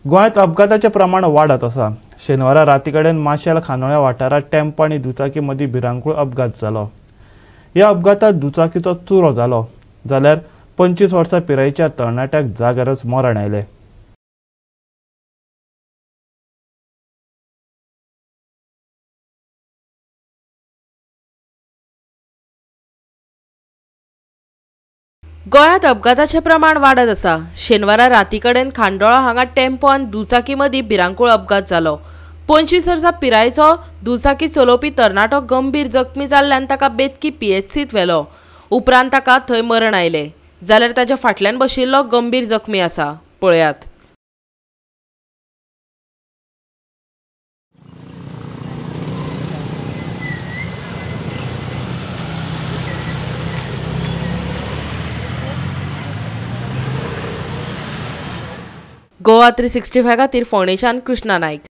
गोंयांत अपघाताचे प्रमाण वाडत आसा। शेनवारा रातीकडेन माशेल खानोळ्या वाठारात टेम्पो आनी दुचाकी मदीं भिरांकूळ अपघात जालो। ह्या अपघातात दुचाकीचो चुरो जालो जाल्यार 25 वर्सां पिरायेच्या तरणाट्याक जाग्यारच मरण आयलें। गोंयांत अपघाताचे प्रमाण वाडत आसा। शेनवारा रातीकडेन खांडोळा हांगा टेम्पो आनी दुचाकी मदीं भिरांकूळ अपघात जालो। 25 वर्सां पिरायेचो दुचाकी चलोवपी तरणाटो गंभीर जखमी जाल्ल्यान ताका बेतकी पीएचसीत व्हेलो। उपरांत ताका थंय मरण आयलें जाल्यार ताच्या फाटल्यान बशिल्लो गंभीर जखमी आसा। पळयात। गोवा 365 खातीर फोंडेच्यान कृष्णा नायक।